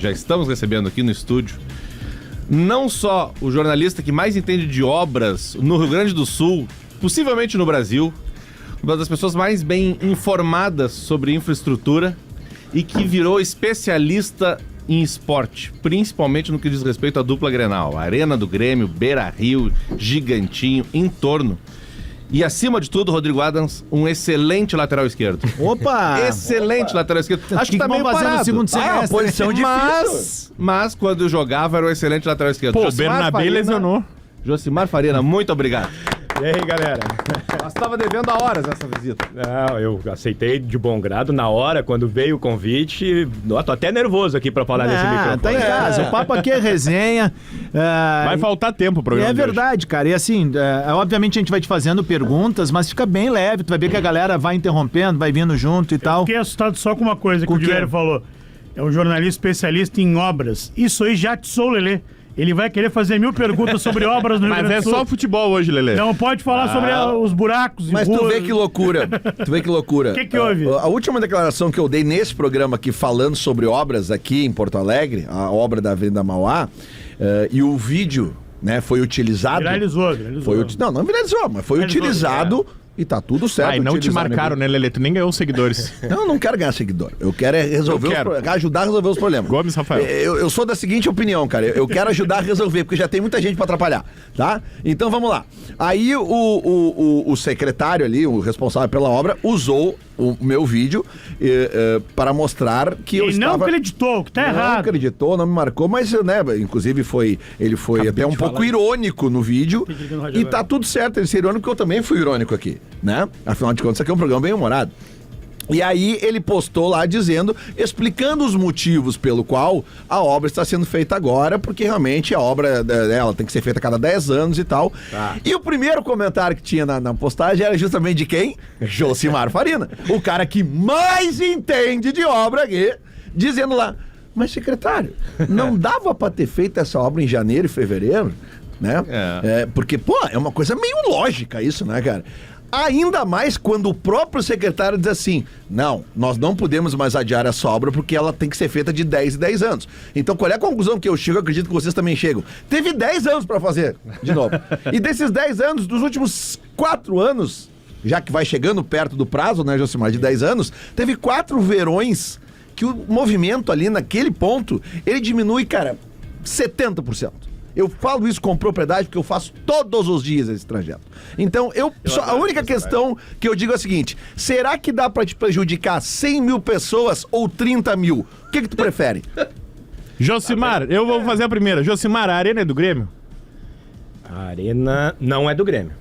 já estamos recebendo aqui no estúdio, não só o jornalista que mais entende de obras no Rio Grande do Sul, possivelmente no Brasil, uma das pessoas mais bem informadas sobre infraestrutura e que virou especialista em esporte, principalmente no que diz respeito à dupla Grenal, Arena do Grêmio, Beira-Rio, Gigantinho, entorno. E acima de tudo, Rodrigo Adams, um excelente lateral esquerdo. Opa! Excelente lateral esquerdo. Acho que tá meio parado. No segundo semestre. Posição difícil. Mas quando jogava era um excelente lateral esquerdo. Pô, o Bernabé lesionou. Josimar Farina, muito obrigado. E aí, galera? Nós estava devendo há horas essa visita. Não, eu aceitei de bom grado na hora, quando veio o convite. Ó, tô até nervoso aqui pra falar nesse microfone. Tá em casa. O papo aqui é resenha. Vai faltar tempo pro programa. É verdade, cara. E assim, obviamente a gente vai te fazendo perguntas, mas fica bem leve. Tu vai ver que a galera vai interrompendo, vai vindo junto e tal. Eu fiquei assustado só com uma coisa que o Diverio falou. É um jornalista especialista em obras. Isso aí já atiçou o Lelê. Ele vai querer fazer 1000 perguntas sobre obras no Rio Grande do Sul. Mas é só futebol hoje, Lelê. Não pode falar sobre os buracos. Mas tu vê que loucura. O que houve? A última declaração que eu dei nesse programa aqui, falando sobre obras aqui em Porto Alegre, a obra da Avenida Mauá, e o vídeo, né, foi utilizado... Viralizou. Não viralizou, mas foi utilizado... E tá tudo certo. E não te marcaram, né, Lelê? Tu nem ganhou seguidores. Eu não quero ganhar seguidor. Eu quero ajudar a resolver os problemas. Gomes, Rafael. Eu sou da seguinte opinião, cara. Eu quero ajudar a resolver, porque já tem muita gente pra atrapalhar, tá? Então vamos lá. Aí o secretário ali, o responsável pela obra, usou o meu vídeo para mostrar que eu estava... Ele não acreditou, que tá errado. Não acreditou, não me marcou, mas, né, inclusive ele foi até um pouco irônico no vídeo. E tá tudo certo ele ser irônico, porque eu também fui irônico aqui, né? Afinal de contas, isso aqui é um programa bem humorado. E aí ele postou lá explicando os motivos pelo qual a obra está sendo feita agora, porque realmente a obra ela tem que ser feita a cada 10 anos e tal. Tá. E o primeiro comentário que tinha na postagem era justamente de quem? Josimar Farina, o cara que mais entende de obra aqui, dizendo lá, mas secretário, não dava para ter feito essa obra em janeiro e fevereiro? Né? Porque, pô, é uma coisa meio lógica isso, né, cara? Ainda mais quando o próprio secretário diz assim, não, nós não podemos mais adiar essa obra porque ela tem que ser feita de 10 em 10 anos. Então qual é a conclusão que eu chego? Eu acredito que vocês também chegam. Teve 10 anos pra fazer, de novo. E desses 10 anos, dos últimos 4 anos, já que vai chegando perto do prazo, né, Josimar, de 10 anos, teve 4 verões que o movimento ali naquele ponto, ele diminui, cara, 70%. Eu falo isso com propriedade porque eu faço todos os dias esse trajeto. Então, a única questão que eu digo é a seguinte, será que dá pra te prejudicar 100 mil pessoas ou 30 mil? O que tu prefere? Josimar, eu vou fazer a primeira. Josimar, a Arena é do Grêmio? A Arena não é do Grêmio.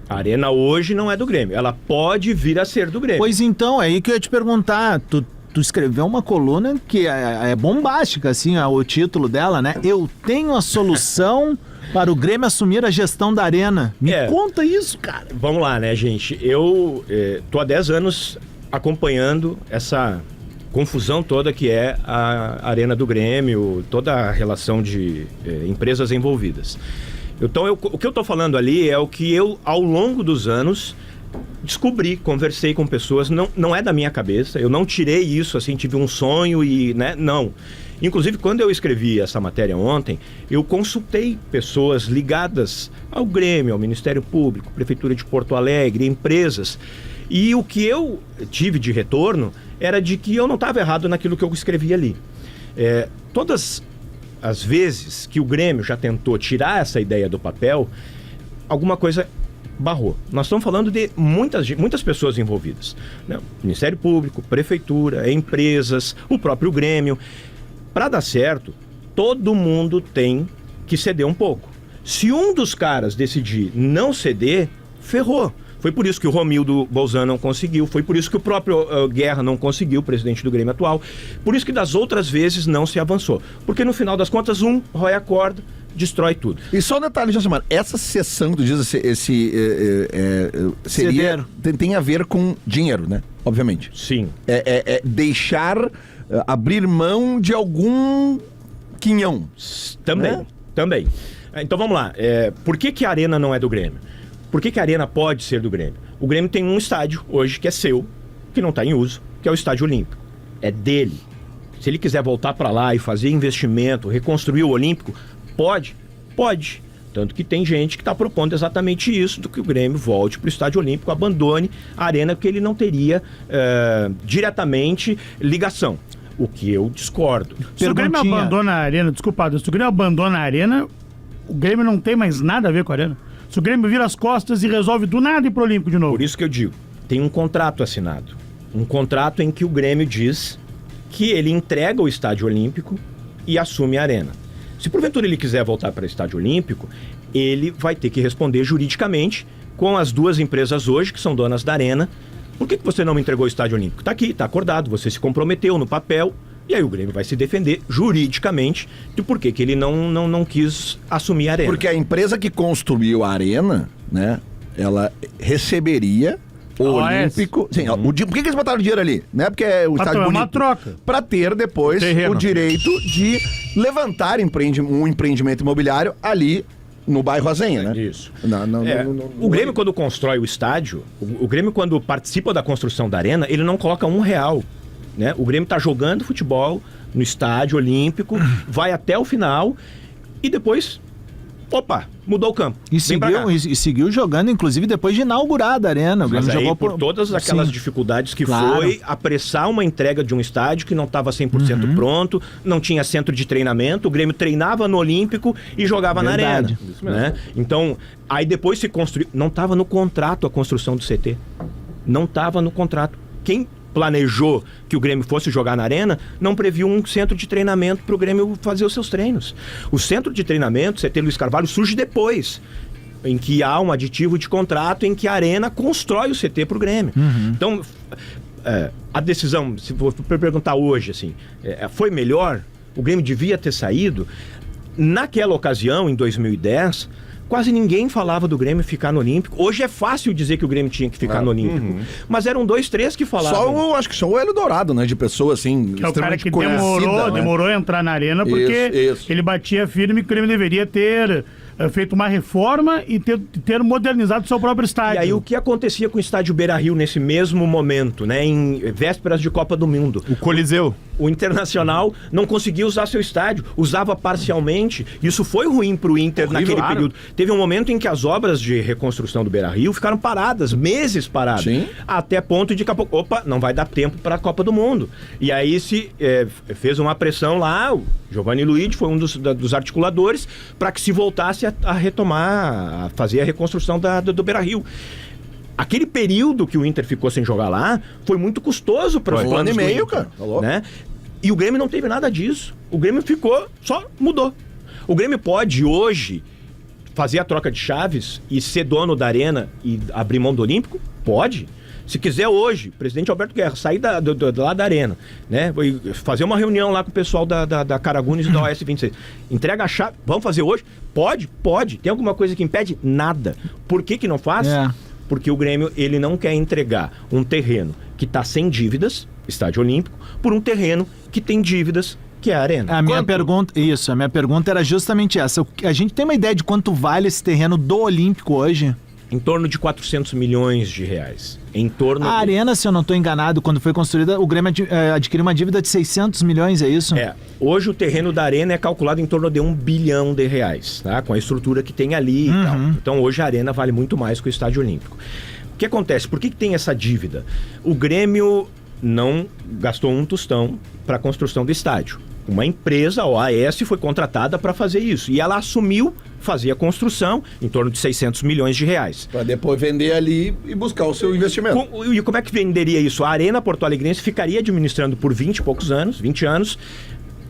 A Arena hoje não é do Grêmio. Ela pode vir a ser do Grêmio. Pois então, é aí que eu ia te perguntar. Tu escreveu uma coluna que é bombástica, assim, o título dela, né? Eu tenho a solução para o Grêmio assumir a gestão da Arena. Me conta isso, cara. Vamos lá, né, gente? Eu tô há 10 anos acompanhando essa confusão toda que é a Arena do Grêmio, toda a relação de empresas envolvidas. Então, o que eu tô falando ali é o que eu, ao longo dos anos... descobri, conversei com pessoas, não é da minha cabeça, eu não tirei isso assim, tive um sonho e, né, não. Inclusive, quando eu escrevi essa matéria ontem, eu consultei pessoas ligadas ao Grêmio, ao Ministério Público, Prefeitura de Porto Alegre, empresas, e o que eu tive de retorno era de que eu não estava errado naquilo que eu escrevi ali. Todas as vezes que o Grêmio já tentou tirar essa ideia do papel, alguma coisa barrou. Nós estamos falando de muitas pessoas envolvidas, né? Ministério Público, Prefeitura, empresas, o próprio Grêmio. Para dar certo, todo mundo tem que ceder um pouco. Se um dos caras decidir não ceder, ferrou. Foi por isso que o Romildo Bolzan não conseguiu, foi por isso que o próprio Guerra não conseguiu, o presidente do Grêmio atual, por isso que das outras vezes não se avançou. Porque no final das contas, rói a corda, destrói tudo. E só um detalhe, Josimar, essa sessão que tu diz, seria, tem a ver com dinheiro, né? Obviamente. Sim. Deixar, abrir mão de algum quinhão. Também. Então vamos lá, por que a Arena não é do Grêmio? Por que a Arena pode ser do Grêmio? O Grêmio tem um estádio hoje que é seu, que não está em uso, que é o Estádio Olímpico. É dele. Se ele quiser voltar para lá e fazer investimento, reconstruir o Olímpico, pode. Tanto que tem gente que está propondo exatamente isso, do que o Grêmio volte para o Estádio Olímpico, abandone a arena, porque ele não teria diretamente ligação. O que eu discordo. Se o Grêmio abandona a arena, desculpa, se o Grêmio abandona a arena, o Grêmio não tem mais nada a ver com a arena. Se o Grêmio vira as costas e resolve do nada ir pro Olímpico de novo. Por isso que eu digo, tem um contrato assinado. Um contrato em que o Grêmio diz que ele entrega o Estádio Olímpico e assume a arena. Se porventura ele quiser voltar para o Estádio Olímpico, ele vai ter que responder juridicamente com as duas empresas hoje, que são donas da arena. Por que você não me entregou o Estádio Olímpico? Está aqui, está acordado, você se comprometeu no papel, e aí o Grêmio vai se defender juridicamente de por que ele não quis assumir a arena. Porque a empresa que construiu a arena, né, ela receberia o Olímpico. Sim, por que eles botaram o dinheiro ali? Né? Porque é o estádio bonito. Uma troca. Para ter depois o direito de levantar um empreendimento imobiliário ali no bairro Azenha, né? Isso. O Grêmio, quando constrói o estádio, o Grêmio, quando participa da construção da arena, ele não coloca R$1. Né? O Grêmio está jogando futebol no Estádio Olímpico, vai até o final e depois... Opa, mudou o campo. E seguiu jogando, inclusive, depois de inaugurada a arena. O Grêmio jogou por todas aquelas dificuldades que foi apressar uma entrega de um estádio que não estava 100% pronto, não tinha centro de treinamento, o Grêmio treinava no Olímpico e jogava na arena. Né? Então, aí depois se construiu... Não estava no contrato a construção do CT. Não estava no contrato. Quem planejou que o Grêmio fosse jogar na arena, não previu um centro de treinamento para o Grêmio fazer os seus treinos. O centro de treinamento, CT Luiz Carvalho, surge depois, em que há um aditivo de contrato em que a arena constrói o CT para o Grêmio. Então, a decisão, se for perguntar hoje, assim, foi melhor? O Grêmio devia ter saído? Naquela ocasião, em 2010... Quase ninguém falava do Grêmio ficar no Olímpico. Hoje é fácil dizer que o Grêmio tinha que ficar no Olímpico. Mas eram 2, 3 que falavam. Acho que só o Hélio Dourado, né? De pessoa assim, que é o cara que demorou a entrar na arena porque ele batia firme que o Grêmio deveria ter feito uma reforma e ter modernizado o seu próprio estádio. E aí o que acontecia com o estádio Beira-Rio nesse mesmo momento, né? Em vésperas de Copa do Mundo? O Coliseu. O Internacional não conseguia usar seu estádio, usava parcialmente. Isso foi ruim pro Inter naquele período. Teve um momento em que as obras de reconstrução do Beira-Rio ficaram paradas, meses paradas. Sim. Até ponto de que, opa, não vai dar tempo para a Copa do Mundo. E aí se fez uma pressão lá, o Giovanni Luigi foi um dos articuladores, para que se voltasse a retomar, a fazer a reconstrução do Beira-Rio. Aquele período que o Inter ficou sem jogar lá foi muito custoso para os planos. 1 ano e meio, cara. Né? E o Grêmio não teve nada disso. O Grêmio só mudou. O Grêmio pode hoje fazer a troca de chaves e ser dono da arena e abrir mão do Olímpico? Pode. Se quiser hoje, o presidente Alberto Guerra sair lá da arena, né? Fazer uma reunião lá com o pessoal da Caragunes e da OS 26. Entrega a chave. Vamos fazer hoje? Pode. Tem alguma coisa que impede? Nada. Por que não faz? Porque o Grêmio, ele não quer entregar um terreno que está sem dívidas, Estádio Olímpico, por um terreno que tem dívidas, que é a arena. A minha pergunta era justamente essa. A gente tem uma ideia de quanto vale esse terreno do Olímpico hoje? Em torno de 400 milhões de reais. A arena, se eu não estou enganado, quando foi construída, o Grêmio adquiriu uma dívida de 600 milhões, é isso? Hoje o terreno da arena é calculado em torno de R$1 bilhão, tá? Com a estrutura que tem ali e tal. Então hoje a arena vale muito mais que o Estádio Olímpico. O que acontece? Por que tem essa dívida? O Grêmio não gastou um tostão para a construção do estádio. Uma empresa, a OAS, foi contratada para fazer isso. E ela assumiu fazer a construção em torno de 600 milhões de reais. Para depois vender ali e buscar o seu investimento. E como é que venderia isso? A Arena Porto Alegrense ficaria administrando por 20 anos,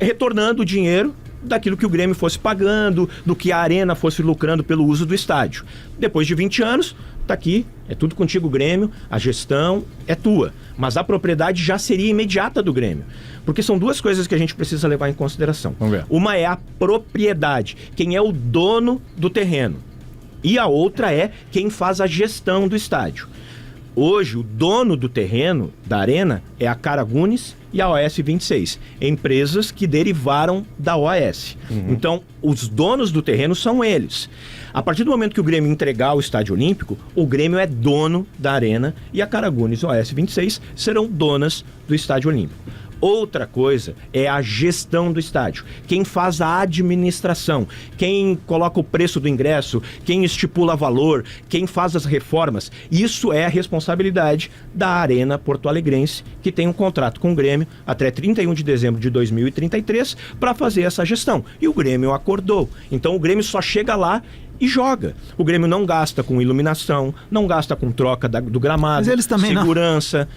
retornando o dinheiro daquilo que o Grêmio fosse pagando, do que a Arena fosse lucrando pelo uso do estádio. Depois de 20 anos, tá aqui, é tudo contigo, Grêmio, a gestão é tua. Mas a propriedade já seria imediata do Grêmio. Porque são duas coisas que a gente precisa levar em consideração. Vamos ver. Uma é a propriedade, quem é o dono do terreno. E a outra é quem faz a gestão do estádio. Hoje, o dono do terreno, da arena, é a Caragunes e a OS 26. Empresas que derivaram da OAS. Então, os donos do terreno são eles. A partir do momento que o Grêmio entregar o Estádio Olímpico, o Grêmio é dono da arena e a Caragunes e a OS 26 serão donas do Estádio Olímpico. Outra coisa é a gestão do estádio. Quem faz a administração, quem coloca o preço do ingresso, quem estipula valor, quem faz as reformas. Isso é a responsabilidade da Arena Porto Alegrense, que tem um contrato com o Grêmio até 31 de dezembro de 2033 para fazer essa gestão. E o Grêmio acordou. Então o Grêmio só chega lá e joga. O Grêmio não gasta com iluminação, não gasta com troca do gramado, mas eles também segurança.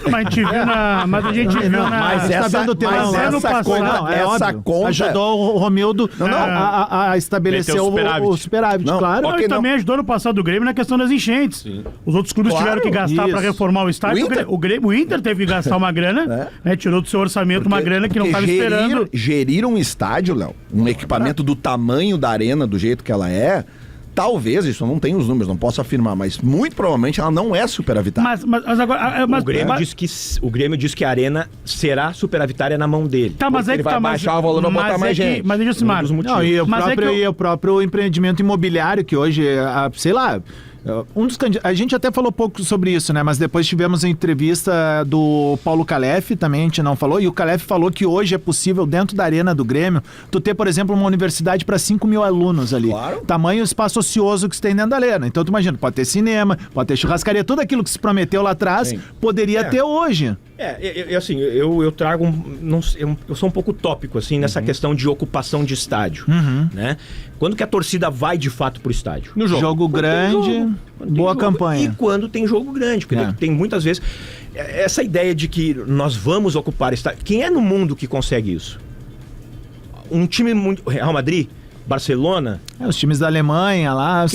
Mas a gente viu na... Mas a gente viu na... Mas essa conta... Ajudou o Romildo a estabelecer o superávit, não, claro. E também ajudou no passado do Grêmio na questão das enchentes. Sim. Os outros clubes tiveram que gastar para reformar o estádio. O Inter teve que gastar uma grana, né, tirou do seu orçamento uma grana que não estava esperando. Gerir um estádio, Léo, um equipamento do tamanho da arena, do jeito que ela é, talvez, isso eu não tenho os números, não posso afirmar, mas muito provavelmente ela não é superavitária. Mas agora... O Grêmio diz que a Arena será superavitária na mão dele. Tá, mas aí ele vai baixar o valor, vai botar mais gente. Mas deixa eu Simar. E o próprio empreendimento imobiliário, que hoje, sei lá... a gente até falou pouco sobre isso, né? Mas depois tivemos a entrevista do Paulo Calef, também a gente não falou, e o Calef falou que hoje é possível, dentro da Arena do Grêmio, tu ter, por exemplo, uma universidade para 5 mil alunos ali. Claro. Tamanho espaço ocioso que se tem dentro da Arena. Então tu imagina, pode ter cinema, pode ter churrascaria, tudo aquilo que se prometeu lá atrás, poderia ter hoje. Assim, eu trago eu sou um pouco utópico, assim, nessa questão de ocupação de estádio, né? Quando que a torcida vai, de fato, pro estádio? No jogo grande, boa campanha. E quando tem jogo grande, porque tem muitas vezes... Essa ideia de que nós vamos ocupar estádio... Quem é no mundo que consegue isso? Um time muito... Real Madrid... Barcelona... Os times da Alemanha lá...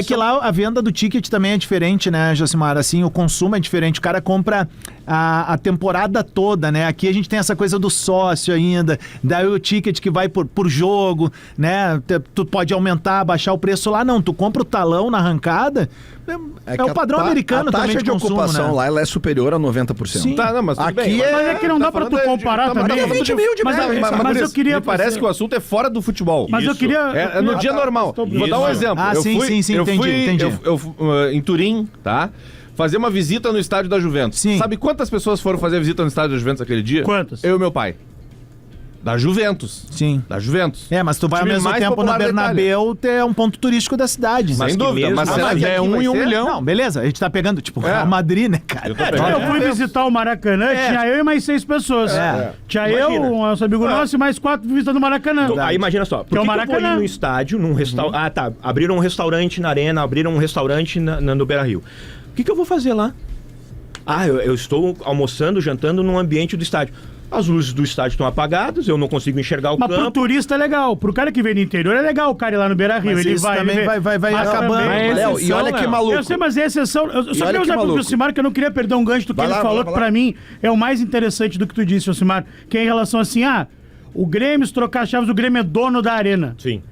que lá a venda do ticket também é diferente, né, Josimar? Assim, o consumo é diferente. O cara compra a temporada toda, né? Aqui a gente tem essa coisa do sócio ainda. Daí o ticket que vai por jogo, né? Tu pode aumentar, baixar o preço lá. Não, tu compra o talão na arrancada... É o padrão americano também de consumo, a taxa de ocupação, né? Lá ela é superior a 90%. Sim. Tá, não, mas aqui bem, mas é que não dá pra tu comparar também. 20 mil de mas eu queria... Me parece que o assunto é fora do futebol. Mas eu queria... É no dia normal. Vou dar um exemplo. Entendi. Eu fui em Turim, tá? Fazer uma visita no estádio da Juventus. Sim. Sabe quantas pessoas foram fazer a visita no estádio da Juventus aquele dia? Quantas? Eu e meu pai. Da Juventus. Sim. Da Juventus. Mas tu vai ao mesmo tempo no Bernabéu, é um ponto turístico da cidade. Sem dúvida. Mas é 1 em 1 milhão. Não, beleza. A gente tá pegando, Real Madrid, né, cara? Eu fui visitar o Maracanã, tinha eu e mais 6 pessoas. Tinha eu, um nosso amigo nosso e mais 4 visitando o Maracanã. Aí imagina só, por que eu vou ir no estádio, num restaurante... abriram um restaurante na Arena, abriram um restaurante no Beira-Rio. O que eu vou fazer lá? Eu estou almoçando, jantando num ambiente do estádio. As luzes do estádio estão apagadas, eu não consigo enxergar o campo. Mas pro turista é legal, pro cara que vem do interior é legal o cara ir lá no Beira-Rio. Ele vai acabando. E olha que maluco. Eu sei, mas é exceção. Eu só queria usar pro Josimar, que eu não queria perder um gancho do que ele falou, que pra mim é o mais interessante do que tu disse, Josimar, que é em relação assim, o Grêmio, se trocar as chaves, o Grêmio é dono da arena. Sim.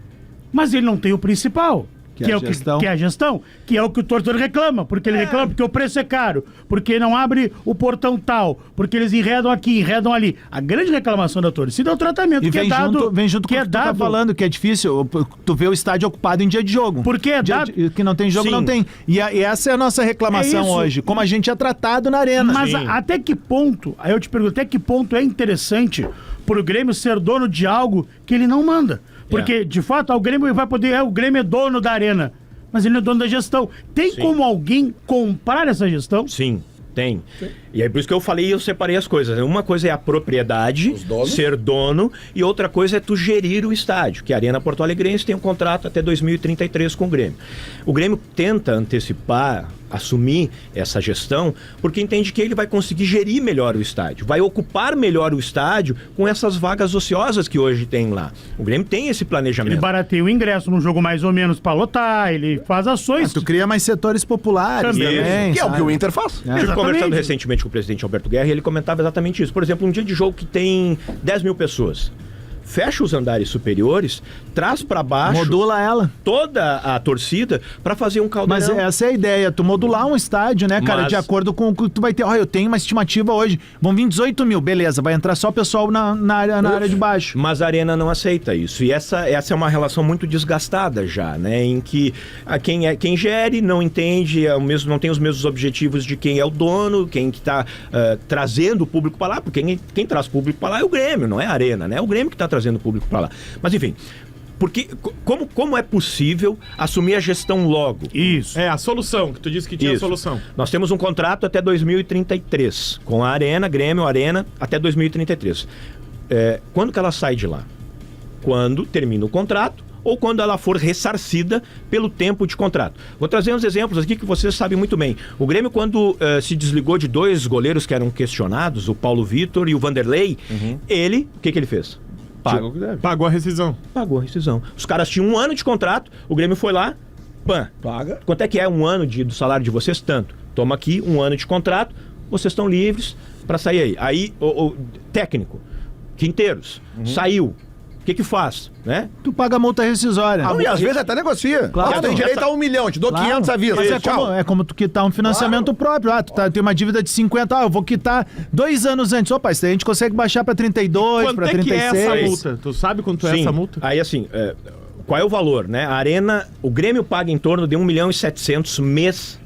Mas ele não tem o principal. Que é a gestão, que é o que o torcedor reclama, porque ele reclama porque o preço é caro, porque não abre o portão tal, porque eles enredam aqui, enredam ali. A grande reclamação da torcida é o tratamento que é dado. Vem junto com o que tu tá falando, que é difícil tu vê o estádio ocupado em dia de jogo. Porque é dado... que não tem jogo, não tem. E essa é a nossa reclamação hoje, como a gente é tratado na arena. Mas até que ponto, aí eu te pergunto, até que ponto é interessante pro Grêmio ser dono de algo que ele não manda? Porque, de fato, o Grêmio vai poder... o Grêmio é dono da arena, mas ele não é dono da gestão. Tem como alguém comprar essa gestão? Sim, tem. E aí por isso que eu falei, eu separei as coisas. Uma coisa é a propriedade, ser dono, e outra coisa é tu gerir o estádio, que a Arena Porto Alegrense tem um contrato até 2033 com o Grêmio. O Grêmio tenta antecipar, assumir essa gestão, porque entende que ele vai conseguir gerir melhor o estádio, vai ocupar melhor o estádio com essas vagas ociosas que hoje tem lá. O Grêmio tem esse planejamento. Ele barateia o ingresso num jogo mais ou menos para lotar, ele faz ações. Tu cria mais setores populares também, que é o que o Inter faz. Estive conversando recentemente com o presidente Alberto Guerra e ele comentava exatamente isso. Por exemplo, um dia de jogo que tem 10 mil pessoas. fecha os andares superiores, traz para baixo Modula ela. toda a torcida para fazer um caldeirão. Mas essa é a ideia, tu modular um estádio, né, cara? Mas- De acordo com o que tu vai ter. Ó, eu tenho uma estimativa hoje, vão vir 18 mil, beleza, vai entrar só o pessoal na área de baixo. Mas a Arena não aceita isso. E essa é uma relação muito desgastada já, né? Em que quem gere não entende, não tem os mesmos objetivos de quem é o dono, quem que está trazendo o público para lá, porque quem traz público para lá é o Grêmio, não é a Arena, né? É o Grêmio que está trazendo o público para lá. Mas enfim, porque como é possível assumir a gestão logo? Isso. É, a solução, que tu disse que tinha Isso. solução. Nós temos um contrato até 2033, com a Arena, Grêmio, Arena, até 2033. Quando que ela sai de lá? Quando termina o contrato ou quando ela for ressarcida pelo tempo de contrato. Vou trazer uns exemplos aqui que vocês sabem muito bem. O Grêmio, quando se desligou de 2 goleiros que eram questionados, o Paulo Vitor e o Vanderlei, ele, o que ele fez? Paga o que deve. Pagou a rescisão. Pagou a rescisão. Os caras tinham 1 ano de contrato, o Grêmio foi lá, Paga. quanto é que é 1 ano do salário de vocês? Tanto. Toma aqui 1 ano de contrato, vocês estão livres para sair aí. Aí, o técnico, Quinteiros, saiu. O que faz, né? Tu paga a multa rescisória. E às vezes até negocia. Claro. Tu tem direito a 1 milhão, te dou Claro. 500 à vista. Mas Tchau. é como tu quitar um financiamento próprio. Ah, tu tem uma dívida de 50, eu vou quitar 2 anos antes. Opa, isso daí a gente consegue baixar pra 32, Quanto pra é que 36. é essa multa? Tu sabe quanto é Sim. essa multa? Aí assim, qual é o valor, né? A Arena, o Grêmio paga em torno de 1.700.000 mês.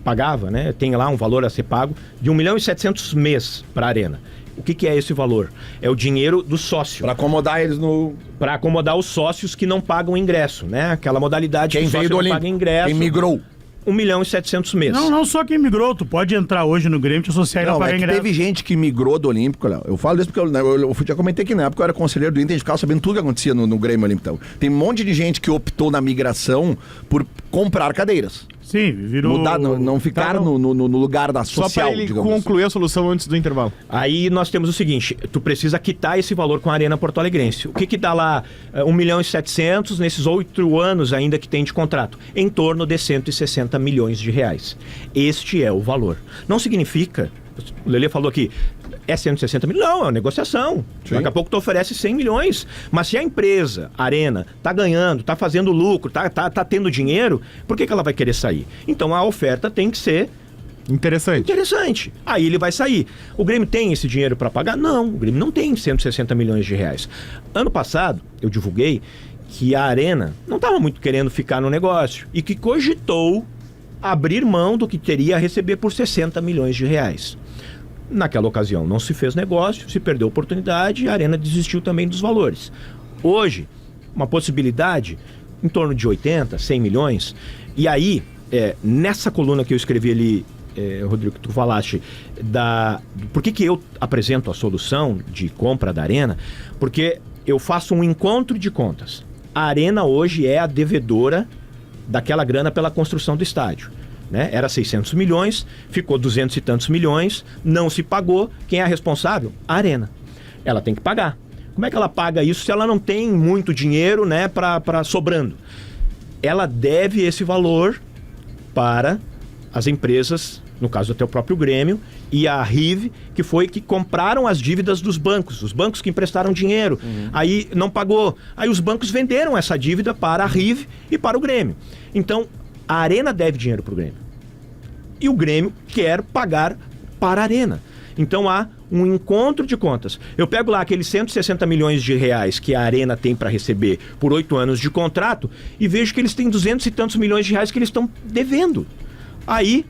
Pagava, né? Tem lá um valor a ser pago de 1.700.000 mês para a Arena. O que é esse valor? É o dinheiro do sócio. Pra acomodar eles no... Para acomodar os sócios que não pagam ingresso, né? Aquela modalidade Quem que o veio sócio do não Olímpico. paga ingresso. Quem migrou. 1.700.000 mês. Não só quem migrou, tu pode entrar hoje no Grêmio, te associar e não Não, pagar é que ingresso. teve gente que migrou do Olímpico, Léo. Eu falo isso porque eu já comentei que na época eu era conselheiro do Inter, a gente ficava sabendo tudo que acontecia no Grêmio Olímpico. Então, tem um monte de gente que optou na migração por comprar cadeiras. Sim, virou... Mudar, não ficar Tá, não. no lugar da Só social, pra ele digamos assim. concluir a solução antes do intervalo. Aí nós temos o seguinte, tu precisa quitar esse valor com a Arena Porto Alegrense. O que dá lá 1.700.000 nesses 8 anos ainda que tem de contrato? Em torno de 160 milhões de reais. Este é o valor. Não significa, o Lelê falou aqui, é 160 mil? Não, é uma negociação. Daqui a pouco tu oferece 100 milhões. Mas se a empresa, a Arena, tá ganhando, tá fazendo lucro, tá tendo dinheiro, por que ela vai querer sair? Então a oferta tem que ser interessante. Aí ele vai sair. O Grêmio tem esse dinheiro para pagar? Não, o Grêmio não tem 160 milhões de reais. Ano passado, eu divulguei que a Arena não estava muito querendo ficar no negócio e que cogitou abrir mão do que teria a receber por 60 milhões de reais. Naquela ocasião não se fez negócio, se perdeu a oportunidade e a Arena desistiu também dos valores. Hoje, uma possibilidade em torno de 80, 100 milhões. E aí, nessa coluna que eu escrevi ali, Rodrigo, que tu falaste, por que eu apresento a solução de compra da Arena? Porque eu faço um encontro de contas. A Arena hoje é a devedora daquela grana pela construção do estádio. Né? Era 600 milhões, ficou 200 e tantos milhões, não se pagou. Quem é a responsável? A Arena. Ela tem que pagar. Como é que ela paga isso se ela não tem muito dinheiro, né, para sobrando? Ela deve esse valor para as empresas, no caso até o próprio Grêmio, e a Rive, que compraram as dívidas dos bancos, os bancos que emprestaram dinheiro. Aí não pagou. Aí os bancos venderam essa dívida para a Rive e para o Grêmio. Então, a Arena deve dinheiro para o Grêmio. E o Grêmio quer pagar para a Arena. Então há um encontro de contas. Eu pego lá aqueles 160 milhões de reais que a Arena tem para receber por 8 anos de contrato e vejo que eles têm 200 e tantos milhões de reais que eles estão devendo. Aí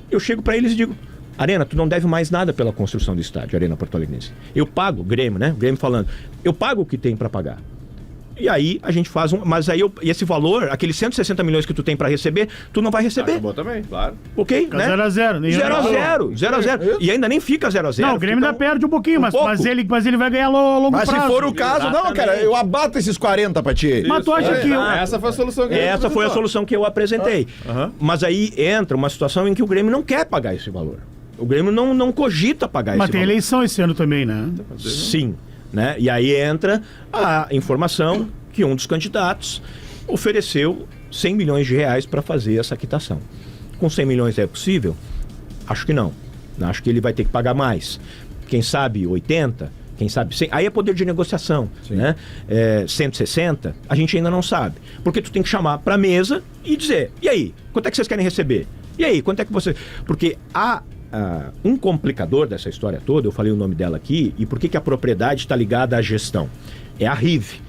eu chego para eles e digo: Arena, tu não deve mais nada pela construção do estádio, Arena Porto Alegrense. Eu pago, Grêmio, né? Grêmio falando. Eu pago o que tem para pagar. E aí a gente faz mas aí esse valor, aqueles 160 milhões que tu tem pra receber, tu não vai receber. Acabou também, claro. Ok, Fica né? 0x0. 0x0. E ainda nem fica 0x0. Não, o Grêmio ainda perde um pouquinho, mas ele vai ganhar a longo Mas prazo. se for o caso, não, cara, eu abato esses 40 pra ti. Mas tu acha que... Essa foi a solução que Essa foi a solução que eu apresentei. Mas aí entra uma situação em que o Grêmio não quer pagar esse valor. O Grêmio não cogita pagar Mas esse tem valor. eleição esse ano também, né? Sim, né? E aí entra a informação que um dos candidatos ofereceu 100 milhões de reais para fazer essa quitação. Com 100 milhões é possível? Acho que não. Acho que ele vai ter que pagar mais. Quem sabe 80, quem sabe 100, aí é poder de negociação, né? 160, a gente ainda não sabe. Porque tu tem que chamar pra mesa e dizer, e aí, quanto é que vocês querem receber? E aí, quanto é que você... Porque um complicador dessa história toda, eu falei o nome dela aqui, e por que a propriedade está ligada à gestão? É a RIV.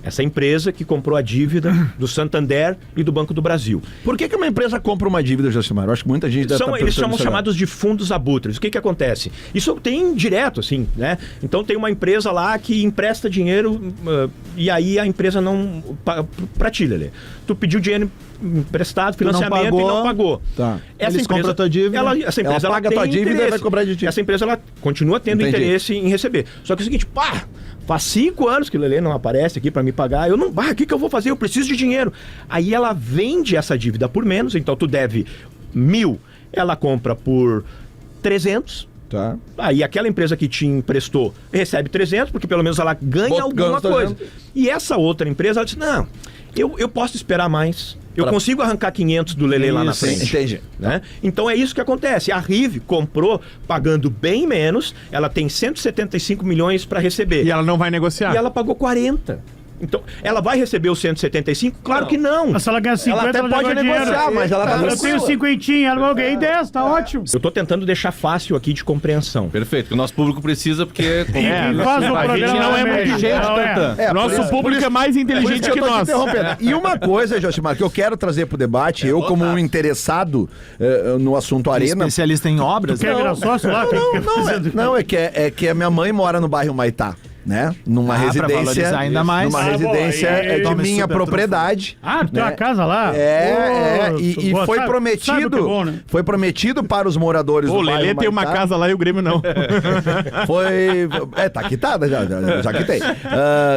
Essa empresa que comprou a dívida do Santander e do Banco do Brasil. Por que uma empresa compra uma dívida, Josimar? Eu acho que muita gente deve estar Eles chamam isso chamados de fundos abutres. O que acontece? Isso tem direto, assim, né? Então tem uma empresa lá que empresta dinheiro e aí a empresa não... Pra ti, Lelê. Tu pediu dinheiro emprestado, financiamento e não pagou. Tá. Essa Eles compram a tua dívida. Essa empresa paga a tua dívida e vai cobrar de ti. Essa empresa ela continua tendo interesse em receber. Só que é o seguinte, faz 5 anos que o Lelê não aparece aqui pra me pagar. Eu não... o que eu vou fazer? Eu preciso de dinheiro. Aí ela vende essa dívida por menos. Então tu deve 1.000, ela compra por 300. Tá. Aí aquela empresa que te emprestou recebe 300, porque pelo menos ela ganha alguma coisa. E essa outra empresa, ela disse, não, eu posso esperar mais. Eu consigo arrancar 500 do Lelê lá na frente. Entendi. Né? Então é isso que acontece. A RIV comprou pagando bem menos, ela tem 175 milhões para receber. E ela não vai negociar. E ela pagou 40. Então, ela vai receber os 175? Claro que não. Mas se ela ganhar 50, Ela até pode negociar, mas ela tá Eu tenho 50, eu ganhei 10, tá ótimo. Eu tô tentando deixar fácil aqui de compreensão. Perfeito, que o nosso público precisa, porque... Quem faz o a gente programa não é também. muito gente, Não é. Tantan. Nosso público é mais inteligente que nós. E uma coisa, Josimar, que eu quero trazer pro debate, eu como um interessado no assunto Arena... Especialista em obras. Quer virar sócio lá? Não, é que a minha mãe mora no bairro Maitá, né? Numa Pra residência... valorizar ainda mais. Numa Ah, residência boa, e- de Tome minha super propriedade. Ah, tu tem uma casa lá? E Boa, foi sabe prometido... o que é bom, né? Foi prometido para os moradores O do bairro Lelê tem uma Maitá. casa lá e o Grêmio não. Foi... tá quitada já quitei.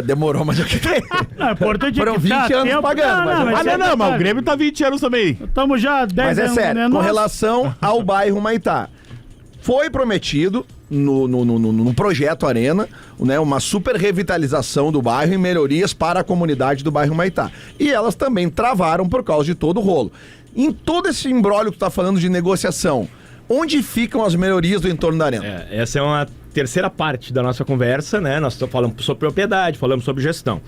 Demorou, mas já quitei. Não, é importante Foram que 20 tá anos tempo. pagando, mas Mas o Grêmio tá 20 anos também. Estamos já 10 Mas é anos. sério, né? com Nossa. relação ao bairro Maitá. Foi prometido no projeto Arena, né, uma super revitalização do bairro e melhorias para a comunidade do bairro Maitá. E elas também travaram por causa de todo o rolo. Em todo esse imbróglio que tu tá falando de negociação, onde ficam as melhorias do entorno da Arena? Essa é uma terceira parte da nossa conversa, né? Nós falamos sobre propriedade, falamos sobre gestão.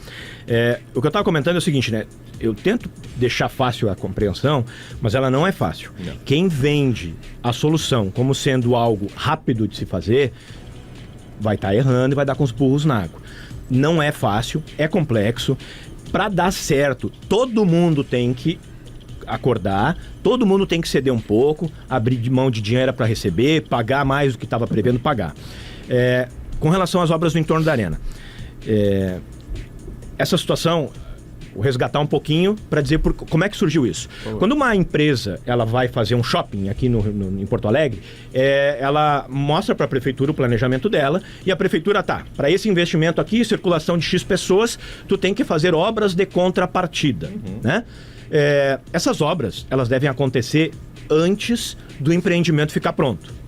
O que eu estava comentando é o seguinte, né? Eu tento deixar fácil a compreensão, mas ela não é fácil. Não. Quem vende a solução como sendo algo rápido de se fazer, vai estar errando e vai dar com os burros na água. Não é fácil, é complexo. Para dar certo, todo mundo tem que acordar, todo mundo tem que ceder um pouco, abrir de mão de dinheiro para receber, pagar mais do que estava prevendo pagar. Com relação às obras no entorno da Arena, essa situação, vou resgatar um pouquinho para dizer como é que surgiu isso. Quando uma empresa ela vai fazer um shopping aqui em Porto Alegre, ela mostra para a prefeitura o planejamento dela e a prefeitura para esse investimento aqui, circulação de X pessoas, tu tem que fazer obras de contrapartida, né? Essas obras, elas devem acontecer antes do empreendimento ficar pronto.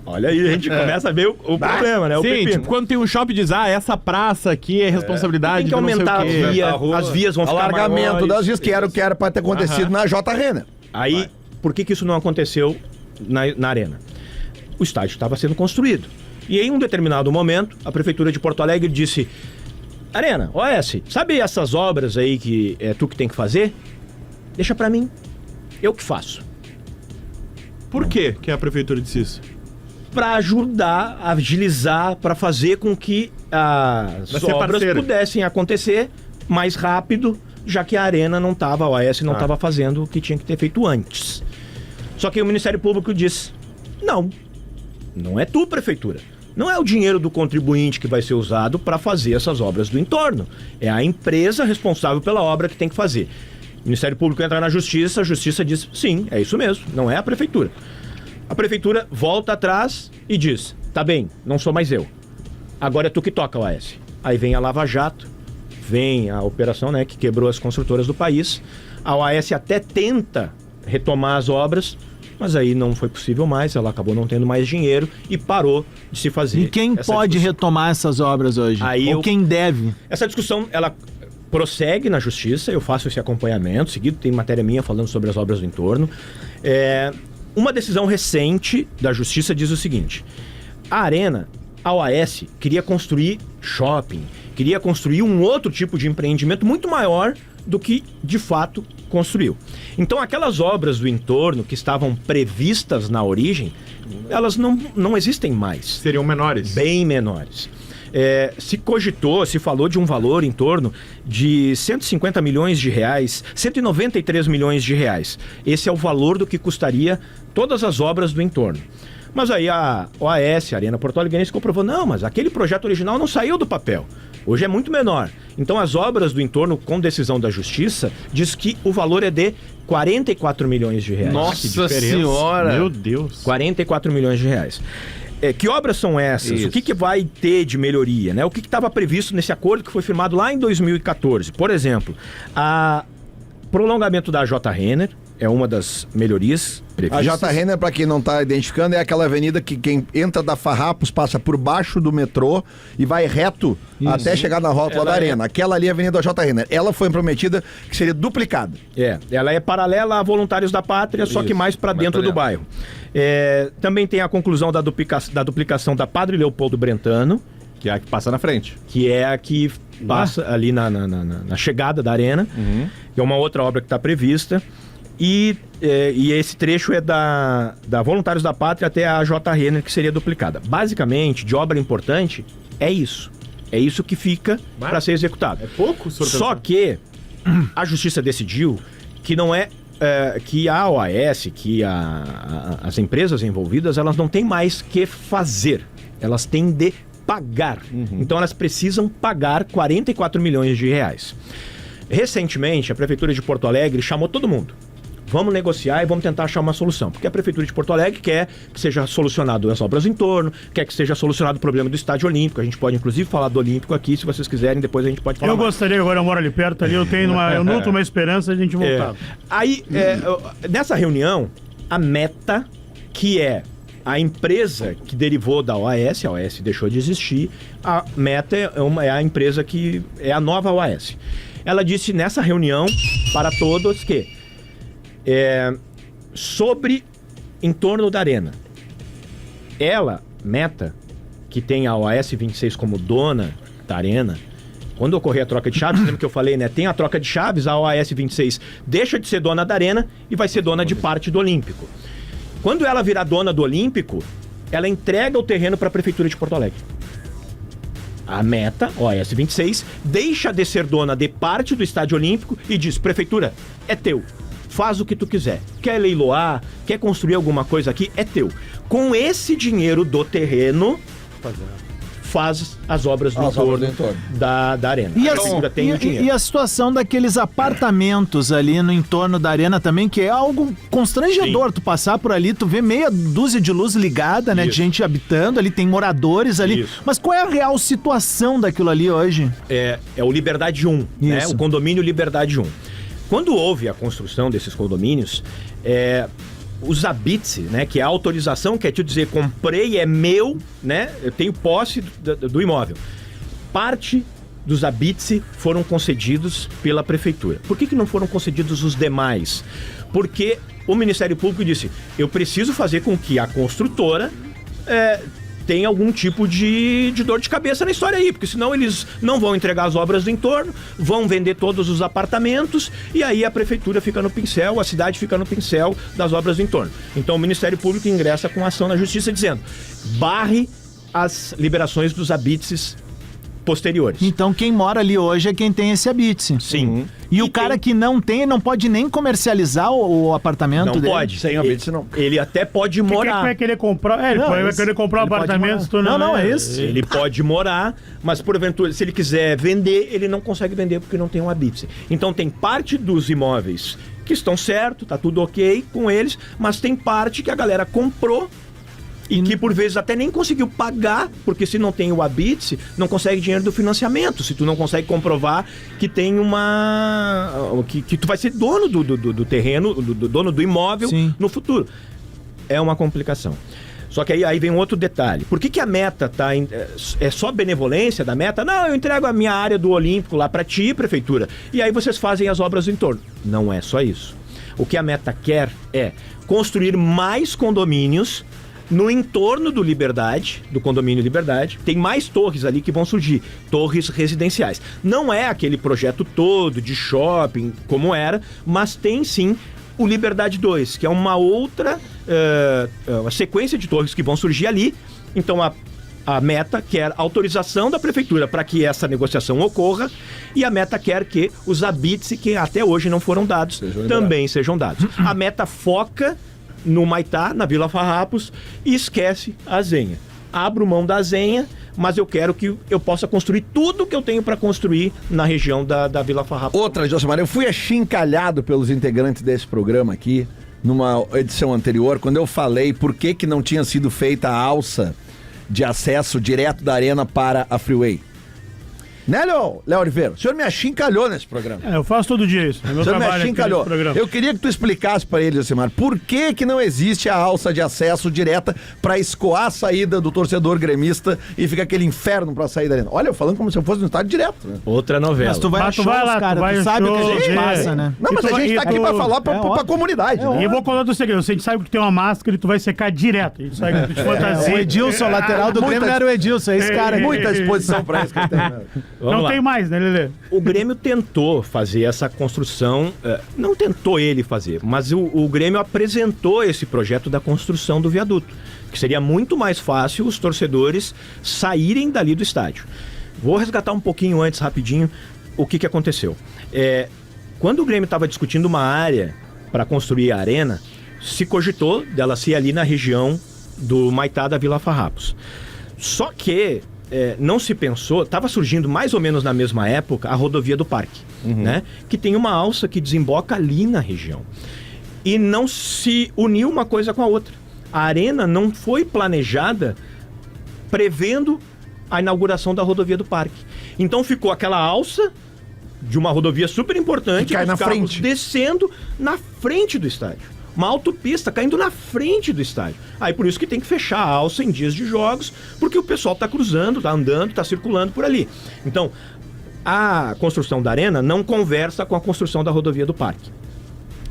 Olha aí, a gente começa a ver o problema, né? O Sim, pepino. tipo, quando tem um shopping diz, essa praça aqui é responsabilidade Tem que do não sei aumentar o quê. as vias vão ficar Alargamento maiores. das vias, que era para ter acontecido na J Arena. Aí, por que isso não aconteceu na Arena? O estádio estava sendo construído. E em um determinado momento, a Prefeitura de Porto Alegre disse: Arena, OS, sabe essas obras aí que é tu que tem que fazer? Deixa pra mim, eu que faço. Por que a prefeitura disse isso? Para ajudar, a agilizar, para fazer com que as Vai ser obras parceira. pudessem acontecer mais rápido, já que a Arena não estava, a OAS não estava fazendo o que tinha que ter feito antes. Só que o Ministério Público diz: não é tu, prefeitura. Não é o dinheiro do contribuinte que vai ser usado para fazer essas obras do entorno. É a empresa responsável pela obra que tem que fazer. O Ministério Público entra na Justiça, a Justiça diz: sim, é isso mesmo, não é a prefeitura. A prefeitura volta atrás e diz: tá bem, não sou mais eu. Agora é tu que toca, OAS. Aí vem a Lava Jato, vem a operação, né, que quebrou as construtoras do país. A OAS até tenta retomar as obras, mas aí não foi possível mais, ela acabou não tendo mais dinheiro e parou de se fazer. E quem essa pode discussão. retomar essas obras hoje? Aí Ou quem deve? Essa discussão, ela prossegue na Justiça, eu faço esse acompanhamento, seguido tem matéria minha falando sobre as obras do entorno. Uma decisão recente da Justiça diz o seguinte: a Arena A OAS queria construir shopping, queria construir um outro tipo de empreendimento muito maior do que, de fato, construiu. Então, aquelas obras do entorno que estavam previstas na origem, elas não existem mais. Seriam menores. Bem menores. Se falou de um valor em torno de 150 milhões de reais, 193 milhões de reais. Esse é o valor do que custaria todas as obras do entorno. Mas aí a OAS, a Arena Porto Alegrense, comprovou, não, mas aquele projeto original não saiu do papel. Hoje é muito menor. Então as obras do entorno, com decisão da Justiça, diz que o valor é de 44 milhões de reais. Nossa Senhora! Meu Deus. 44 milhões de reais. Que obras são essas? Isso. O que vai ter de melhoria? Né? O que estava previsto nesse acordo que foi firmado lá em 2014? Por exemplo, o prolongamento da J. Renner é uma das melhorias A previstas. J. Renner, pra quem não tá identificando, é aquela avenida que quem entra da Farrapos passa por baixo do metrô e vai reto até chegar na rótula da Arena. Aquela ali é a Avenida J. Renner. Ela foi prometida que seria duplicada. Ela é paralela a Voluntários da Pátria, só que mais para dentro do bairro. Também tem a conclusão da duplicação da Padre Leopoldo Brentano, Que é a que passa na frente. que é a que passa ali na chegada da Arena, que é uma outra obra que está prevista. E esse trecho é da Voluntários da Pátria até a J. Renner, que seria duplicada. Basicamente, de obra importante, é isso. É isso que fica para ser executado. É pouco, senhor Só que a Justiça decidiu que não que a OAS, que as empresas envolvidas, elas não têm mais que fazer. Elas têm de pagar. Então elas precisam pagar 44 milhões de reais. Recentemente, a Prefeitura de Porto Alegre chamou todo mundo. Vamos negociar e vamos tentar achar uma solução. Porque a Prefeitura de Porto Alegre quer que seja solucionado as obras em torno, quer que seja solucionado o problema do Estádio Olímpico. A gente pode, inclusive, falar do Olímpico aqui, se vocês quiserem, depois a gente pode falar Eu mais. gostaria, agora eu moro ali perto, ali eu nuto uma esperança de a gente voltar. Aí, nessa reunião, a Meta, que é a empresa que derivou da OAS, a OAS deixou de existir, a Meta é a empresa que é a nova OAS. Ela disse nessa reunião para todos que sobre em torno da Arena. Ela, Meta, que tem a OAS 26 como dona da Arena, quando ocorrer a troca de chaves, lembra que eu falei, né? Tem a troca de chaves, a OAS 26 deixa de ser dona da Arena e vai ser dona de parte do Olímpico. Quando ela virar dona do Olímpico, ela entrega o terreno para a Prefeitura de Porto Alegre. A Meta, OAS 26, deixa de ser dona de parte do Estádio Olímpico e diz, Prefeitura, é teu. Faz o que tu quiser. Quer leiloar, quer construir alguma coisa aqui, é teu. Com esse dinheiro do terreno, faz as obras do entorno da Arena. E, a Prefeitura tem o dinheiro. e a situação daqueles apartamentos ali no entorno da Arena também, que é algo constrangedor. Sim. Tu passar por ali, tu vê meia dúzia de luz ligada, né? Isso. De gente habitando ali, tem moradores ali. Isso. Mas qual é a real situação daquilo ali hoje? É o Liberdade 1, né? Isso. O condomínio Liberdade 1. Quando houve a construção desses condomínios, os habite, né, que é a autorização, quer te dizer, comprei, é meu, né, eu tenho posse do imóvel. Parte dos habite foram concedidos pela Prefeitura. Por que não foram concedidos os demais? Porque o Ministério Público disse, eu preciso fazer com que a construtora tem algum tipo de dor de cabeça na história aí, porque senão eles não vão entregar as obras do entorno, vão vender todos os apartamentos e aí a prefeitura fica no pincel, a cidade fica no pincel das obras do entorno. Então o Ministério Público ingressa com ação na Justiça dizendo, barre as liberações dos habites posteriores. Então quem mora ali hoje é quem tem esse habite. Sim. E o cara que não tem, não pode nem comercializar o apartamento Não dele? pode. Sem habite, não. Ele até pode morar. Vai querer comprar? Ele Não, vai esse- querer comprar um ele pode apartamento morar. se tu Não, é isso. Ele pode morar, mas porventura, se ele quiser vender, ele não consegue vender porque não tem um habite. Então tem parte dos imóveis que estão certo, tá tudo ok com eles, mas tem parte que a galera comprou e que por vezes até nem conseguiu pagar, porque se não tem o habite, não consegue dinheiro do financiamento. Se tu não consegue comprovar que tem que tu vai ser dono do terreno, dono do imóvel. Sim. No futuro. É uma complicação. Só que aí vem um outro detalhe. Por que a Meta é só benevolência da Meta? Não, eu entrego a minha área do Olímpico lá pra ti, prefeitura. E aí vocês fazem as obras do entorno. Não é só isso. O que a Meta quer é construir mais condomínios No entorno do Liberdade, do condomínio Liberdade, tem mais torres ali que vão surgir, torres residenciais. Não é aquele projeto todo de shopping como era, mas tem sim o Liberdade 2, que é uma outra uma sequência de torres que vão surgir ali. Então a Meta quer autorização da prefeitura para que essa negociação ocorra, e a Meta quer que os habites que até hoje não foram dados também sejam dados. A Meta foca no Maitá, na Vila Farrapos, e esquece a Zenha. Abro mão da Zenha, mas eu quero que eu possa construir tudo que eu tenho para construir na região da Vila Farrapos. Outra, Josimar, eu fui achincalhado pelos integrantes desse programa aqui, numa edição anterior, quando eu falei por que não tinha sido feita a alça de acesso direto da arena para a Freeway. Né, Léo Oliveira? O senhor me achincalhou nesse programa. Eu faço todo dia isso. É meu O senhor me trabalho aqui achincalhou. nesse programa. Eu queria que tu explicasse para ele, Josimar, por que não existe a alça de acesso direta para escoar a saída do torcedor gremista e fica aquele inferno para sair da arena. Olha, eu falando como se eu fosse no estádio direto. Né? Outra novela. Mas tu vai Mas achar tu vai os lá, caras, tu vai tu sabe o que a gente show, passa, né? Não, mas E tu a gente tá vai- aqui para falar pra comunidade. Né? E eu vou contar do segredo. Você sabe que tu tem uma máscara e tu vai secar direto. A gente sai de fantasia. O Edilson, lateral do Grêmio, não era o Edilson, é esse cara aqui. Muita disposição para isso que tem. Né? Vamos Não lá. tem mais, né, Lelê? O Grêmio tentou fazer essa construção, não tentou ele fazer, mas o Grêmio apresentou esse projeto da construção do viaduto, que seria muito mais fácil os torcedores saírem dali do estádio. Vou resgatar um pouquinho antes, rapidinho, o que aconteceu. Quando o Grêmio estava discutindo uma área para construir a arena, se cogitou dela ser ali na região do Maitá da Vila Farrapos. Só que não se pensou, estava surgindo mais ou menos na mesma época a rodovia do Parque, né? Que tem uma alça que desemboca ali na região. E não se uniu uma coisa com a outra. A arena não foi planejada prevendo a inauguração da rodovia do Parque. Então ficou aquela alça de uma rodovia super importante, Que cai os na carros frente. descendo na frente do estádio. Uma autopista caindo na frente do estádio. Aí por isso que tem que fechar a alça em dias de jogos, porque o pessoal está cruzando, está andando, está circulando por ali. Então, a construção da arena não conversa com a construção da rodovia do Parque.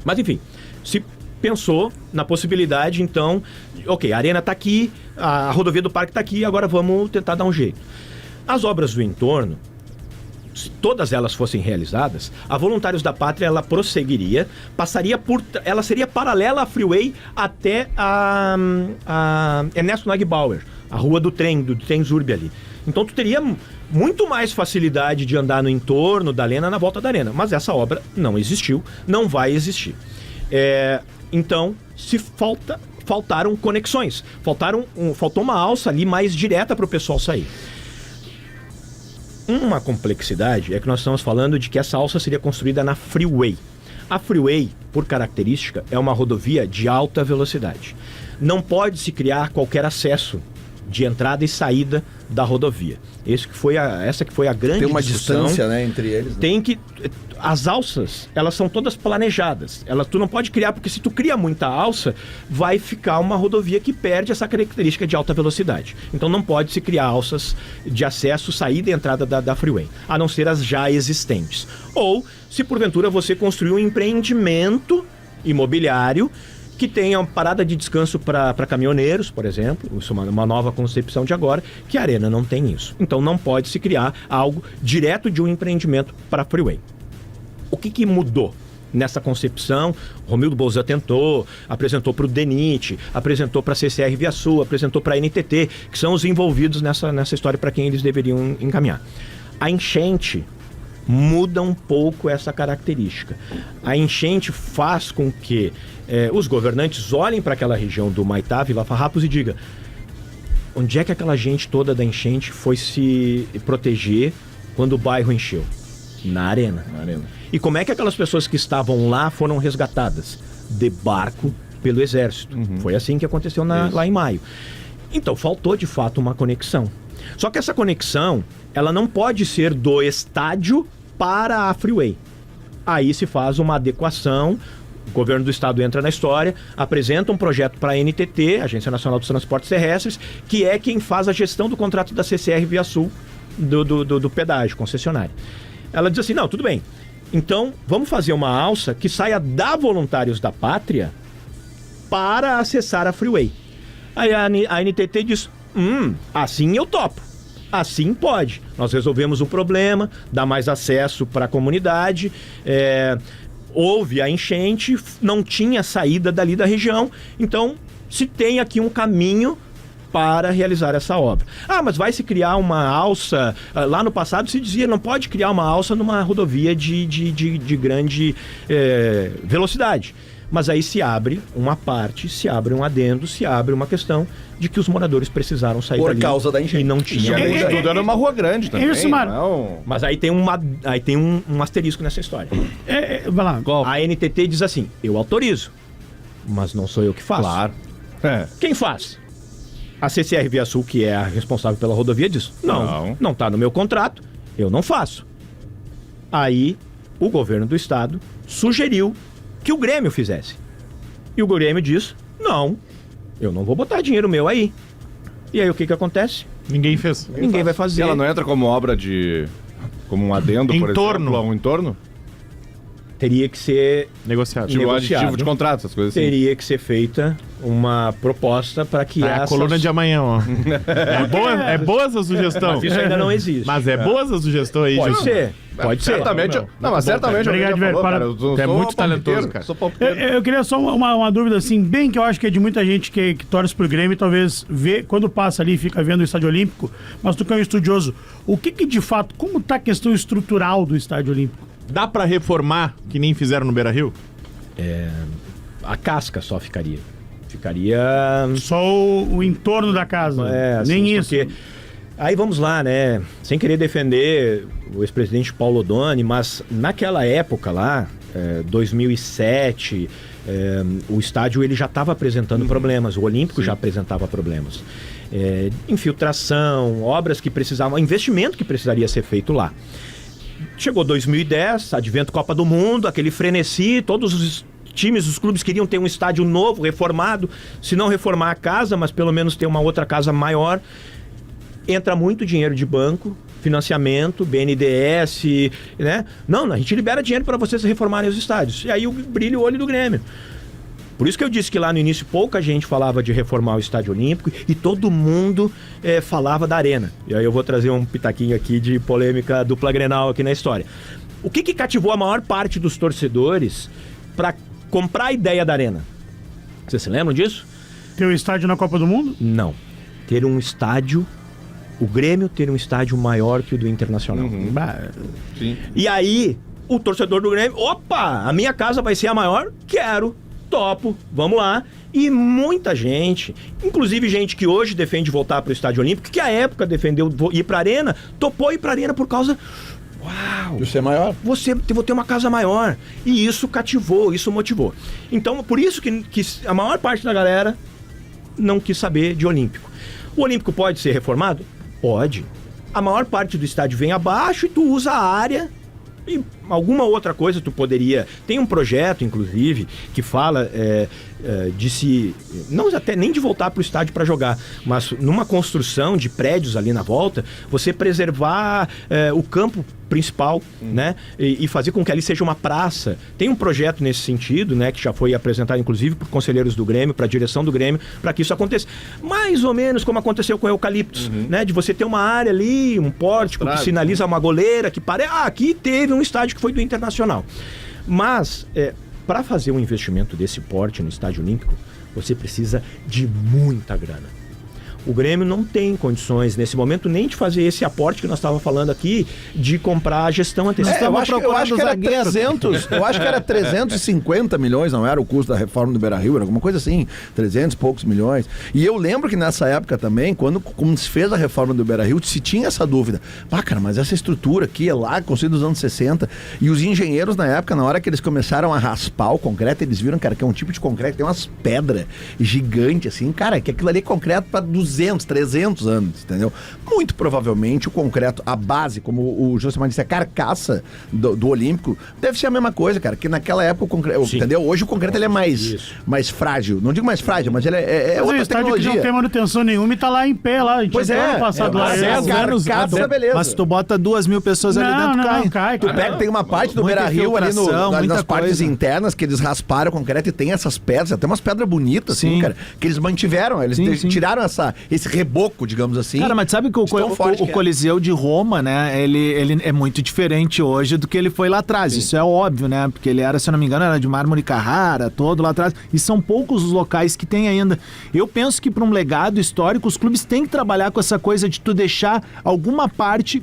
Mas enfim, se pensou na possibilidade, então, ok, a arena está aqui, a rodovia do Parque está aqui, agora vamos tentar dar um jeito. As obras do entorno, se todas elas fossem realizadas, a Voluntários da Pátria ela prosseguiria, ela seria paralela à Freeway até a Ernesto Nagbauer, a rua do Trenzurb ali. Então tu teria muito mais facilidade de andar no entorno da arena, na volta da arena, mas essa obra não existiu, não vai existir. Então, faltaram conexões, faltou uma alça ali mais direta para o pessoal sair. Uma complexidade é que nós estamos falando de que essa alça seria construída na Freeway. A Freeway, por característica, é uma rodovia de alta velocidade. Não pode se criar qualquer acesso de entrada e saída da rodovia. Essa que foi a grande Tem uma discussão. distância, né, entre eles. Né? As alças, elas são todas planejadas. Tu não pode criar, porque se tu cria muita alça, vai ficar uma rodovia que perde essa característica de alta velocidade. Então não pode se criar alças de acesso, saída e entrada da Freeway, a não ser as já existentes. Ou, se porventura você construir um empreendimento imobiliário que tenha uma parada de descanso para caminhoneiros, por exemplo. Isso é uma nova concepção de agora, que a arena não tem isso. Então não pode se criar algo direto de um empreendimento para a Freeway. O que mudou nessa concepção? Romildo Bolzan tentou, apresentou para o DENIT, apresentou para a CCR Via Sul, apresentou para a NTT, que são os envolvidos nessa história para quem eles deveriam encaminhar. A enchente muda um pouco essa característica. A enchente faz com que os governantes olhem para aquela região do Maitá, Vila Farrapos e digam: onde é que aquela gente toda da enchente foi se proteger quando o bairro encheu? Na arena. E como é que aquelas pessoas que estavam lá foram resgatadas? De barco pelo exército. Foi assim que aconteceu lá em maio. Então faltou de fato uma conexão. Só que essa conexão, ela não pode ser do estádio para a Freeway. Aí se faz uma adequação, o governo do estado entra na história, apresenta um projeto para a NTT, Agência Nacional dos Transportes Terrestres, que é quem faz a gestão do contrato da CCR Via Sul, do pedágio concessionário. Ela diz assim: não, tudo bem, então vamos fazer uma alça que saia da Voluntários da Pátria para acessar a Freeway. Aí a NTT diz, assim eu topo. Assim pode. Nós resolvemos o problema, dá mais acesso para a comunidade, houve a enchente, não tinha saída dali da região, então se tem aqui um caminho para realizar essa obra. Mas vai se criar uma alça, lá no passado se dizia, não pode criar uma alça numa rodovia de grande velocidade. Mas aí se abre uma parte, se abre um adendo, se abre uma questão de que os moradores precisaram sair Por dali causa da enchente. e não tinham. Tudo era uma rua grande também. Isso, Mário. Não. Mas aí tem um asterisco nessa história. Vai lá. A NTT diz assim, eu autorizo, mas não sou eu que faço. Claro. Quem faz? A CCR Via Sul, que é a responsável pela rodovia, diz, não tá no meu contrato, eu não faço. Aí o governo do estado sugeriu que o Grêmio fizesse. E o Grêmio diz, não, eu não vou botar dinheiro meu aí. E aí o que acontece? Ninguém fez. Ninguém vai fazer. E ela não entra como obra como um adendo, por Entorno. exemplo, a um entorno? Teria que ser Negociado. Tipo, negociado. aditivo de contrato, essas coisas assim. Teria que ser feita uma proposta para que A coluna de amanhã, ó. É boa essa sugestão. Mas isso ainda não existe. Mas é boa essa sugestão aí, Pode Gil. ser. Pode ser. Certamente. Não, mas certamente. Obrigado, alguém já velho. falou, Para- cara, eu Tu é sou muito talentoso, palpiteiro, cara. Sou palpiteiro. Eu queria só uma dúvida, assim, bem que eu acho que é de muita gente que torce pro Grêmio, talvez vê, quando passa ali, fica vendo o Estádio Olímpico, mas tu que é um estudioso, o que de fato, como tá a questão estrutural do Estádio Olímpico? Dá pra reformar que nem fizeram no Beira-Rio? A casca só ficaria. Ficaria... Só o entorno da casa, assim, nem isso. porque- Aí vamos lá, né? Sem querer defender o ex-presidente Paulo Odoni, mas naquela época lá, 2007, o estádio ele já estava apresentando problemas, o Olímpico já apresentava problemas. Infiltração, obras que precisavam, investimento que precisaria ser feito lá. Chegou 2010, advento Copa do Mundo, aquele frenesi, todos os times, os clubes queriam ter um estádio novo, reformado, se não reformar a casa, mas pelo menos ter uma outra casa maior. Entra muito dinheiro de banco, financiamento, BNDES, né? Não, a gente libera dinheiro para vocês reformarem os estádios. E aí brilha o olho do Grêmio. Por isso que eu disse que lá no início pouca gente falava de reformar o Estádio Olímpico e todo mundo falava da Arena. E aí eu vou trazer um pitaquinho aqui de polêmica dupla Grenal aqui na história. O que cativou a maior parte dos torcedores para comprar a ideia da Arena? Vocês se lembram disso? Ter o estádio na Copa do Mundo? Não. Ter um estádio, o Grêmio ter um estádio maior que o do Internacional. Sim. E aí, o torcedor do Grêmio, opa, a minha casa vai ser a maior? Quero, topo, vamos lá. E muita gente, inclusive gente que hoje defende voltar para o Estádio Olímpico, que à época defendeu ir para a Arena, topou ir para a Arena por causa... Uau! Você é maior? Vou ter uma casa maior. E isso cativou, isso motivou. Então, por isso que a maior parte da galera não quis saber de Olímpico. O Olímpico pode ser reformado? Pode. A maior parte do estádio vem abaixo e tu usa a área e alguma outra coisa tu poderia... Tem um projeto, inclusive, que fala de se... Não até nem de voltar para o estádio para jogar, mas numa construção de prédios ali na volta, você preservar o campo principal, né? E fazer com que ali seja uma praça. Tem um projeto nesse sentido, né? Que já foi apresentado, inclusive, por conselheiros do Grêmio, para a direção do Grêmio, para que isso aconteça. Mais ou menos como aconteceu com o Eucaliptos, né? De você ter uma área ali, um pórtico que sinaliza uma goleira, que parece... aqui teve um estádio que foi do Internacional. Mas, para fazer um investimento desse porte no Estádio Olímpico, você precisa de muita grana. O Grêmio não tem condições, nesse momento, nem de fazer esse aporte que nós estávamos falando aqui, de comprar a gestão antecipada. Eu acho que era 300, eu acho que era 350 milhões, não era o custo da reforma do Beira-Rio, era alguma coisa assim, 300 e poucos milhões. E eu lembro que nessa época também, quando se fez a reforma do Beira-Rio, se tinha essa dúvida. Cara, mas essa estrutura aqui é lá, construída nos anos 60, e os engenheiros na época, na hora que eles começaram a raspar o concreto, eles viram, cara, que é um tipo de concreto, tem umas pedras gigantes assim, cara, que aquilo ali é concreto para 200 200, 300 anos, entendeu? Muito provavelmente o concreto, a base, como o Josimar disse, a carcaça do Olímpico, deve ser a mesma coisa, cara, que naquela época o concreto, entendeu? Hoje o concreto ele é mais frágil. Não digo mais frágil, mas ele é outra tecnologia. Que não tem manutenção nenhuma e tá lá em pé lá. Pois é, ano passado lá. 10 anos, beleza. Mas tu bota 2.000 pessoas ali dentro, cai. Tu pega, tem uma parte do Beira-Rio ali nas partes internas que eles rasparam o concreto e tem essas pedras, até umas pedras bonitas, assim, cara, que eles mantiveram, eles tiraram esse reboco, digamos assim. Cara, mas sabe que o Coliseu de Roma, né, ele é muito diferente hoje do que ele foi lá atrás, isso é óbvio, né, porque ele era, se eu não me engano, era de mármore Carrara, todo lá atrás, e são poucos os locais que tem ainda. Eu penso que para um legado histórico, os clubes têm que trabalhar com essa coisa de tu deixar alguma parte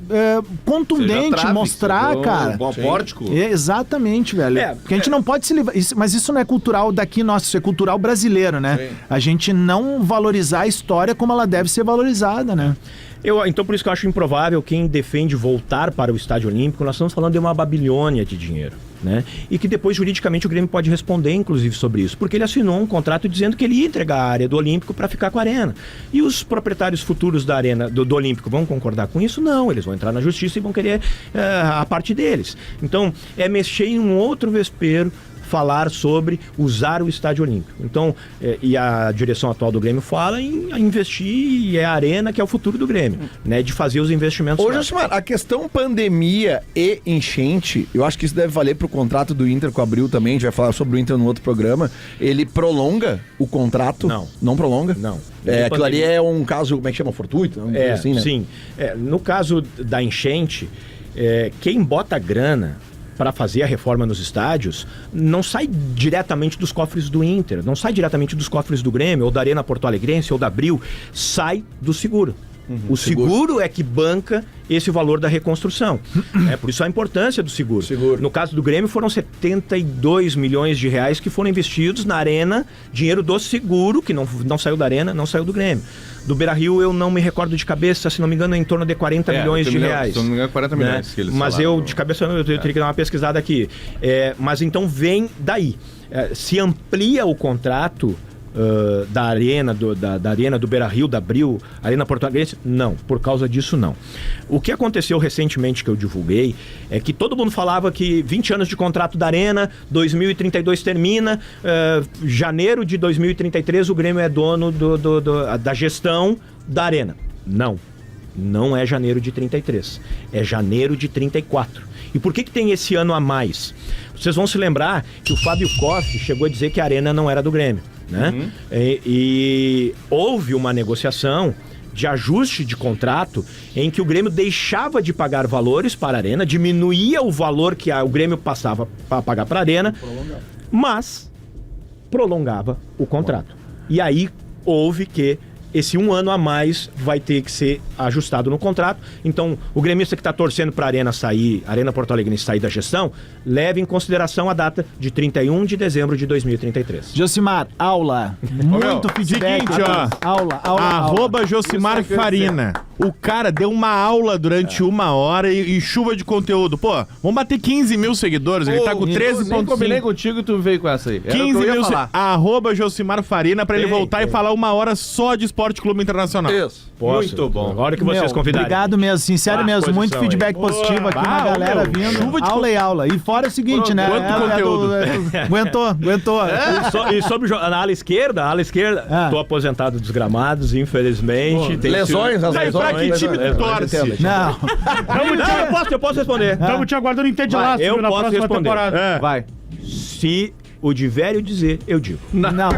contundente, mostrar, cara. Bom pórtico. Exatamente, velho. Porque a gente não pode se livrar, mas isso não é cultural daqui, nossa, isso é cultural brasileiro, né? Sim. A gente não valorizar a história como ela deve ser valorizada, né? Então, por isso que eu acho improvável quem defende voltar para o Estádio Olímpico. Nós estamos falando de uma babilônia de dinheiro, né? E que depois, juridicamente, o Grêmio pode responder, inclusive, sobre isso. Porque ele assinou um contrato dizendo que ele ia entregar a área do Olímpico para ficar com a Arena. E os proprietários futuros da Arena, do Olímpico, vão concordar com isso? Não. Eles vão entrar na justiça e vão querer a parte deles. Então, é mexer em um outro vespeiro, falar sobre usar o Estádio Olímpico. Então, e a direção atual do Grêmio fala em investir, e é a Arena que é o futuro do Grêmio, né? De fazer os investimentos. Ô, Josimar, a questão pandemia e enchente, eu acho que isso deve valer pro contrato do Inter com o Abril também, a gente vai falar sobre o Inter no outro programa. Ele prolonga o contrato? Não. Não prolonga? Não. Aquilo ali é um caso, como é que chama? Fortuito? Assim, né? Sim. No caso da enchente, quem bota grana para fazer a reforma nos estádios, não sai diretamente dos cofres do Inter, não sai diretamente dos cofres do Grêmio, ou da Arena Porto Alegrense, ou da Abril, sai do seguro. O seguro é que banca esse valor da reconstrução. Por isso a importância do seguro. No caso do Grêmio, foram 72 milhões de reais que foram investidos na Arena, dinheiro do seguro, que não saiu da Arena, não saiu do Grêmio. Do Beira-Rio, eu não me recordo de cabeça, se não me engano, é em torno de 40 milhões de reais. Se não me engano, 40 milhões que eles Mas falaram. de cabeça, eu teria que dar uma pesquisada aqui. Mas então vem daí. Se amplia o contrato da Arena, da Arena do Beira-Rio, da Abril, Arena Porto Alegre? Não, por causa disso não. O que aconteceu recentemente que eu divulguei é que todo mundo falava que 20 anos de contrato da Arena, 2032 termina, janeiro de 2033 o Grêmio é dono da gestão da Arena. Não é janeiro de 33, é janeiro de 34. E por que tem esse ano a mais? Vocês vão se lembrar que o Fábio Koff chegou a dizer que a Arena não era do Grêmio, né? E houve uma negociação de ajuste de contrato em que o Grêmio deixava de pagar valores para a Arena, diminuía o valor que o Grêmio passava para pagar para a Arena, mas prolongava o contrato. E aí houve que esse um ano a mais vai ter que ser ajustado no contrato. Então, o gremista que está torcendo para a Arena sair, a Arena Porto Alegre sair da gestão, leve em consideração a data de 31 de dezembro de 2033. Josimar, aula. Muito feedback. Seguinte, Aula. Arroba Josimar Farina. O cara deu uma aula durante 1 hora e chuva de conteúdo. Pô, vamos bater 15 mil seguidores. Ele tá com 13,5. Nem combinei contigo, tu veio com essa aí. 15 mil. Arroba Josimar Farina pra ele voltar e falar 1 hora só de Esporte Clube Internacional. Isso. Muito bom. Agora que vocês convidaram. Obrigado mesmo, sincero mesmo. Muito feedback positivo aqui, uma galera vindo. Aula e aula. E fora é o seguinte, né? Quanto conteúdo. Aguentou. E sobre a ala esquerda, tô aposentado dos gramados, infelizmente. Tem lesões, as lesões. Pra que time tu torce? Não. Eu posso responder. Estamos te aguardando em Ted Lasso eu na posso próxima responder. temporada. Vai. Se o Divério dizer, eu digo. Não.